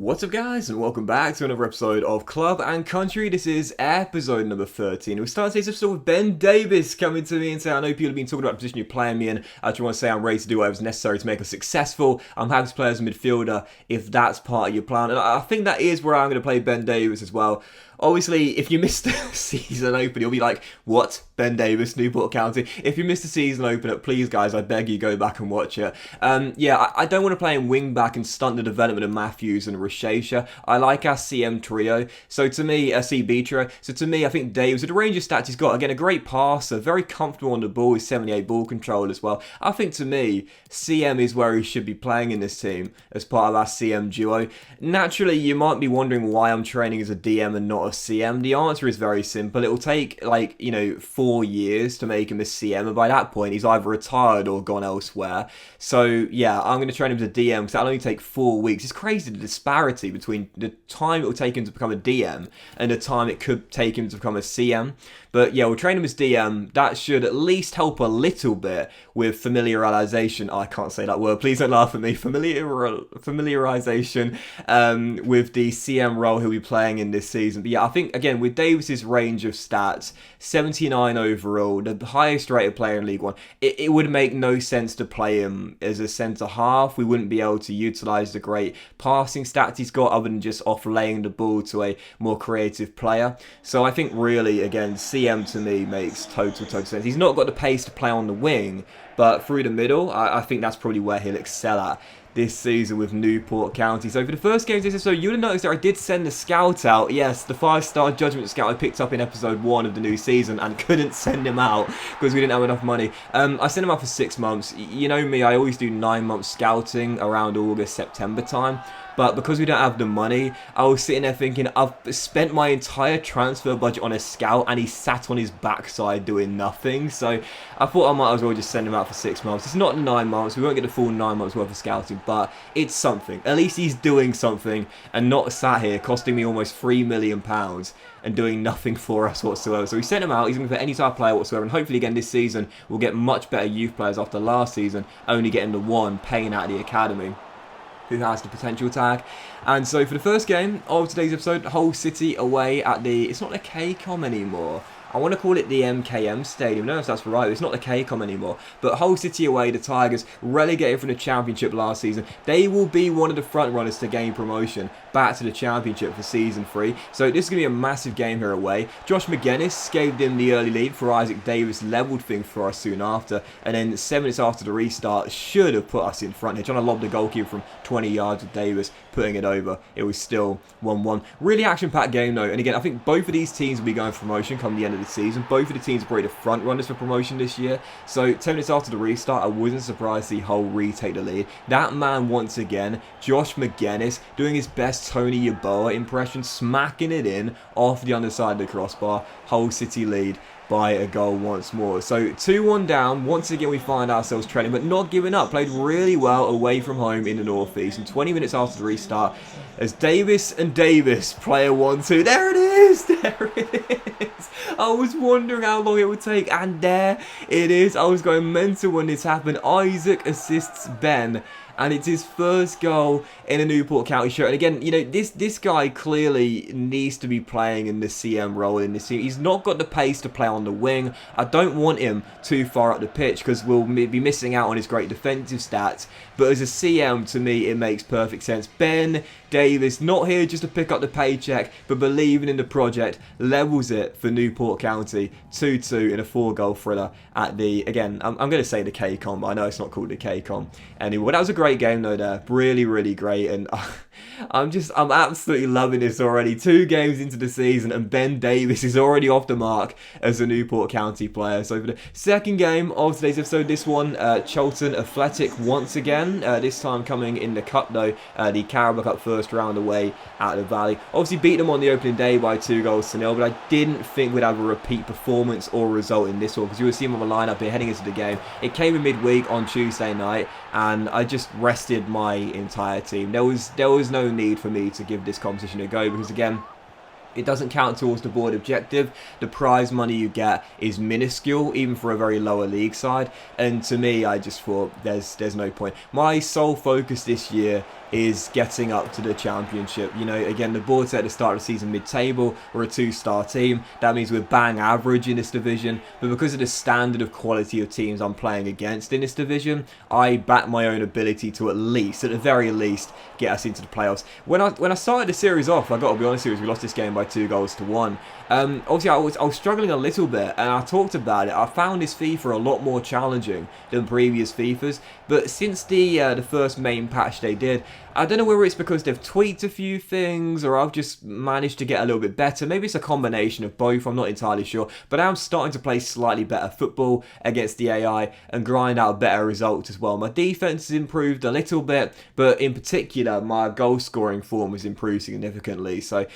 What's up guys, and welcome back to another episode of Club and Country. This is episode number 13. We're starting today's episode with Ben Davis coming to me and saying, I know people have been talking about the position you're playing me in. I just want to say I'm ready to do whatever's necessary to make us successful. I'm happy to play as a midfielder if that's part of your plan. And I think that is where I'm going to play Ben Davis as well. Obviously, if you missed the season open, you'll be like, what? Ben Davis, Newport County. If you missed the season opener, please, guys, I beg you, go back and watch it. I don't want to play in wing-back and stunt the development of Matthews and Rashasha. I like our CM trio. So to me, a CB trio. So to me, I think Davis, with the range of stats he's got, again, a great passer, very comfortable on the ball, with 78 ball control as well. I think to me, CM is where he should be playing in this team as part of our CM duo. Naturally, you might be wondering why I'm training as a DM and not a CM. The answer is very simple. It will take 4 years to make him a CM, and by that point he's either retired or gone elsewhere. So yeah, I'm going to train him as a DM because that'll only take 4 weeks. It's crazy the disparity between the time it will take him to become a DM and the time it could take him to become a CM. But yeah, we'll train him as DM. That should at least help a little bit with familiarization. I can't say that word. Please don't laugh at me. Familiarization with the CM role he'll be playing in this season. But yeah, I think, again, with Davis's range of stats, 79 overall, the highest rated player in League One, it would make no sense to play him as a centre-half. We wouldn't be able to utilise the great passing stats he's got other than just off-laying the ball to a more creative player. So I think really, again, CM to me makes total sense. He's not got the pace to play on the wing, but through the middle, I think that's probably where he'll excel at this season with Newport County. So for the first game of this episode, you would have noticed that I did send the scout out. Yes, the 5-star judgment scout I picked up in episode 1 of the new season and couldn't send him out because we didn't have enough money. I sent him out for 6 months. You know me, I always do 9 months scouting around August, September time. But because we don't have the money, I was sitting there thinking, I've spent my entire transfer budget on a scout and he sat on his backside doing nothing. So I thought I might as well just send him out for 6 months. It's not 9 months. We won't get the full 9 months worth of scouting, but it's something. At least he's doing something and not sat here costing me almost £3 million and doing nothing for us whatsoever. So we sent him out. He's going to be any type of player whatsoever. And hopefully again this season we'll get much better youth players after last season only getting the one paying out of the academy who has the potential tag. And so for the first game of today's episode, Hull City away at it's not the KCOM anymore. I want to call it the MKM Stadium. No, if that's right. It's not the KCOM anymore. But Hull City away, the Tigers, relegated from the Championship last season. They will be one of the front runners to gain promotion back to the Championship for Season 3. So this is going to be a massive game here away. Josh McGuinness gave them the early lead for Isaac Davis, levelled things for us soon after. And then 7 minutes after the restart, should have put us in front here. Trying to lob the goalkeeper from 20 yards with Davis, putting it over. It was still 1-1. Really action-packed game though. And again, I think both of these teams will be going for promotion come the end of the season. Both of the teams are probably the front runners for promotion this year. So 10 minutes after the restart, I wasn't surprised to see Hull retake the lead. That man once again, Josh McGuinness, doing his best Tony Yeboah impression, smacking it in off the underside of the crossbar. Hull City lead by a goal once more. So 2-1 down. Once again we find ourselves trailing, but not giving up. Played really well away from home in the northeast. And 20 minutes after the restart, as Davis and Davis play a 1-2. There it is! There it is! I was wondering how long it would take, and there it is. I was going mental when this happened. Isaac assists Ben, and it's his first goal in a Newport County shirt. And again, you know, this guy clearly needs to be playing in the CM role in this team. He's not got the pace to play on the wing. I don't want him too far up the pitch because we'll be missing out on his great defensive stats. But as a CM, to me, it makes perfect sense. Ben Davis, not here just to pick up the paycheck, but believing in the project, levels it for Newport County, 2-2 in a 4-goal thriller at the, again, I'm going to say the KCOM, but I know it's not called the KCOM anymore. That was a great game though there, really great, and I'm absolutely loving this already. 2 games into the season and Ben Davis is already off the mark as a Newport County player. So for the second game of today's episode, this one, Charlton Athletic once again, this time coming in the Cup though, the Carabao Cup first round away at the Valley. Obviously beat them on the opening day by 2-0, but I didn't think we'd have a repeat performance or result in this one because you will see them on the lineup here heading into the game. It came in midweek on Tuesday night and I just rested my entire team. There was no need for me to give this competition a go because again, It doesn't count towards the board objective. The prize money you get is minuscule, even for a very lower league side. And to me, I just thought there's no point. My sole focus this year is getting up to the championship. You know, again, the board set at the start of the season mid-table. We're a 2-star team. That means we're bang average in this division. But because of the standard of quality of teams I'm playing against in this division, I back my own ability to at the very least, get us into the playoffs. When I started the series off, I got to be honest, we lost this game by 2-1. Obviously, I was struggling a little bit, and I talked about it. I found this FIFA a lot more challenging than previous FIFAs, but since the first main patch they did, I don't know whether it's because they've tweaked a few things or I've just managed to get a little bit better. Maybe it's a combination of both, I'm not entirely sure. But I'm starting to play slightly better football against the AI and grind out better results as well. My defense has improved a little bit, but in particular, my goal scoring form has improved significantly. So,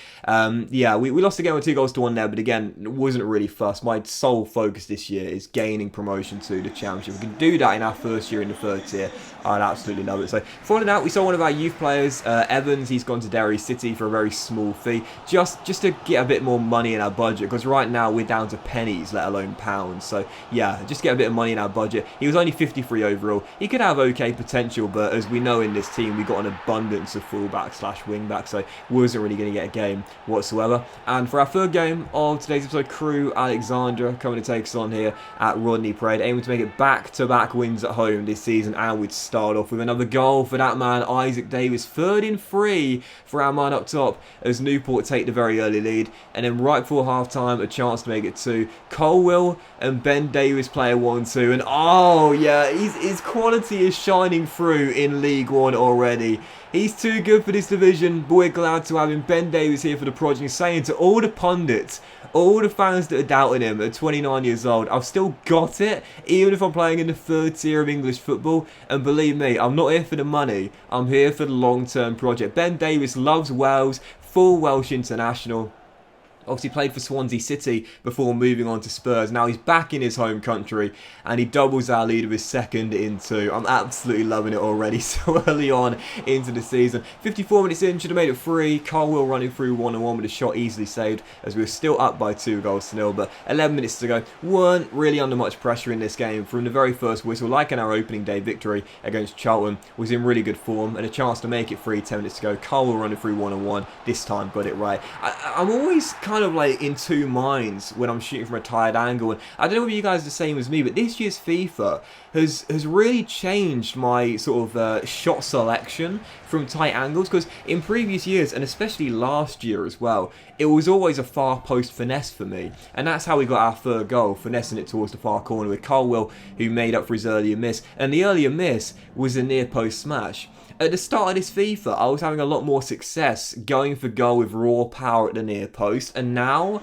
yeah, we lost the game with 2-1 there, but again, it wasn't really fussed. My sole focus this year is gaining promotion to the championship. We can do that in our first year in the third tier. I'd absolutely love it. So, following that, we saw one of our youth players, Evans. He's gone to Derry City for a very small fee, just to get a bit more money in our budget, because right now we're down to pennies, let alone pounds. So yeah, just get a bit of money in our budget. He was only 53 overall. He could have okay potential, but as we know in this team, we got an abundance of fullback / wingback, so wasn't really going to get a game whatsoever. And for our third game of today's episode, Crew Alexandra coming to take us on here at Rodney Parade, aiming to make it back-to-back wins at home this season, and we'd start off with another goal for that man, Isaac Davis. 3rd and 3 for our man up top as Newport take the very early lead, and then right before half-time, a chance to make it 2. Colwell and Ben Davis play a 1-2, and oh yeah, his quality is shining through in League One already. He's too good for this division, but we're glad to have him. Ben Davis here for the project, saying to all the pundits, all the fans that are doubting him at 29 years old, I've still got it, even if I'm playing in the 3rd tier of English football. And believe me, I'm not here for the money, I'm here for the long-term project. Ben Davis loves Wales, full Welsh international. Obviously played for Swansea City before moving on to Spurs. Now he's back in his home country and he doubles our lead with his 2nd in 2. I'm absolutely loving it already so early on into the season. 54 minutes in, should have made it 3. Carwell running through 1-on-1 with a shot easily saved as we were still up by 2-0. But 11 minutes to go. Weren't really under much pressure in this game. From the very first whistle, like in our opening day victory against Charlton, was in really good form and a chance to make it 3, 10 minutes to go. Carwell running through 1-on-1. This time got it right. I'm always kind of like in two minds when I'm shooting from a tired angle, and I don't know if you guys are the same as me, but this year's FIFA has really changed my sort of shot selection from tight angles, because in previous years, and especially last year as well, it was always a far post finesse for me, and that's how we got our 3rd goal, finessing it towards the far corner with Colwell, who made up for his earlier miss, and the earlier miss was a near post smash. At the start of this FIFA, I was having a lot more success going for goal with raw power at the near post, and now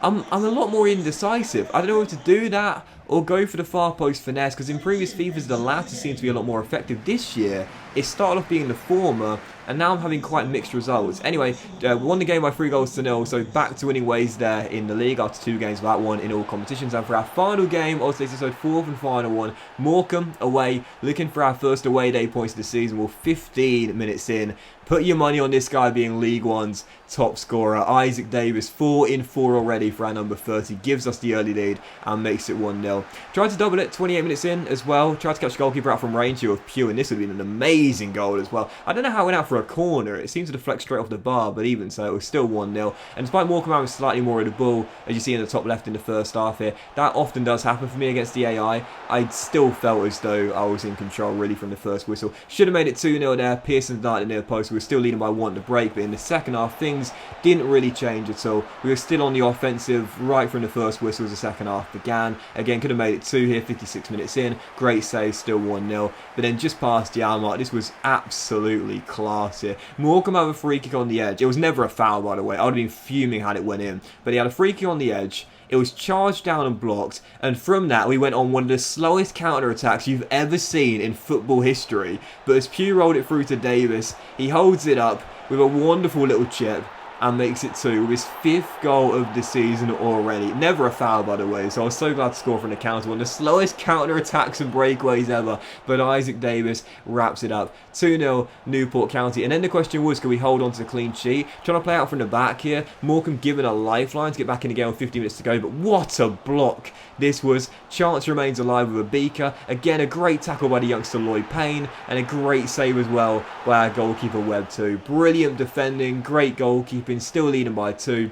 I'm a lot more indecisive. I don't know if to do that or go for the far post finesse, because in previous FIFAs the latter seemed to be a lot more effective. This year, it started off being the former, and now I'm having quite mixed results. Anyway, we won the game by 3-0, so back to winning ways there in the league after 2 games without one in all competitions. And for our final game of today's episode, 4th and final one, Morecambe away, looking for our first away day points of the season. Well, 15 minutes in, put your money on this guy being League One's top scorer. Isaac Davis, 4 in 4 already for our number 30, gives us the early lead and makes it 1-0. Tried to double it 28 minutes in as well. Tried to catch the goalkeeper out from range here with Pugh, and this would have been an amazing goal as well. I don't know how it went out for a corner. It seemed to deflect straight off the bar, but even so, it was still 1-0. And despite Morecambe having slightly more of the ball, as you see in the top left in the first half here, that often does happen for me against the AI. I still felt as though I was in control really from the first whistle. Should have made it 2-0 there. Pearson darted near the post. We were still leading by 1 to break, but in the second half, things didn't really change at all. We were still on the offensive right from the first whistle as the second half began. Again, could have made it 2 here, 56 minutes in. Great save, still 1-0. But then just past the hour mark, this was absolutely class here. Morecambe have a free kick on the edge. It was never a foul, by the way. I would have been fuming had it went in. But he had a free kick on the edge. It was charged down and blocked, and from that we went on one of the slowest counter-attacks you've ever seen in football history. But as Pugh rolled it through to Davis, he holds it up with a wonderful little chip, and makes it 2 with his 5th goal of the season already. Never a foul, by the way, so I was so glad to score from the counter. One of the slowest counter-attacks and breakaways ever, but Isaac Davis wraps it up. 2-0 Newport County. And then the question was, can we hold on to the clean sheet? Trying to play out from the back here. Morecambe given a lifeline to get back in the game with 50 minutes to go, but what a block this was. Chance remains alive with a beaker. Again, a great tackle by the youngster Lloyd Payne, and a great save as well by our goalkeeper Webb too. Brilliant defending, great goalkeeping, still leading by 2.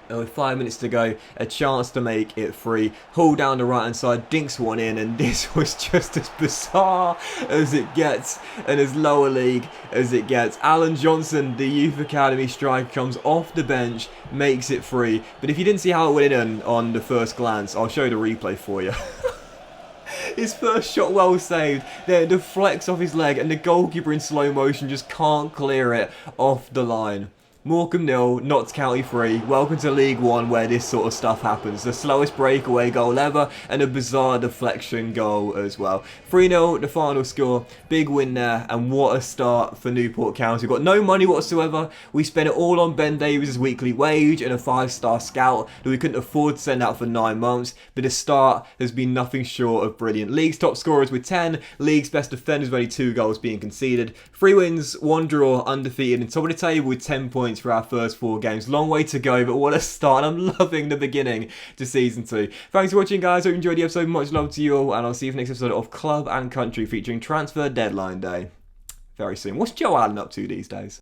And with 5 minutes to go, a chance to make it 3. Hull down the right hand side, dinks one in, and this was just as bizarre as it gets and as lower league as it gets. Alan Johnson, the Youth Academy striker, comes off the bench, makes it 3. But if you didn't see how it went in on the first glance, I'll show the replay for you. His first shot well saved, then it deflects off his leg, and the goalkeeper in slow motion just can't clear it off the line. Morecambe 0, Notts County 3. Welcome to League One, where this sort of stuff happens. The slowest breakaway goal ever, and a bizarre deflection goal as well. 3-0, the final score. Big win there, and what a start for Newport County. We've got no money whatsoever. We spent it all on Ben Davies' weekly wage and a 5-star scout that we couldn't afford to send out for 9 months. But the start has been nothing short of brilliant. League's top scorers with 10. League's best defenders with only 2 goals being conceded. 3 wins, 1 draw, undefeated, and top of the table with 10 points for our first 4 games. Long way to go, but what a start. I'm loving the beginning to season 2. Thanks for watching, guys. Hope you enjoyed the episode. Much love to you all, and I'll see you for the next episode of Club and Country featuring Transfer Deadline Day very soon. What's Joe Allen up to these days?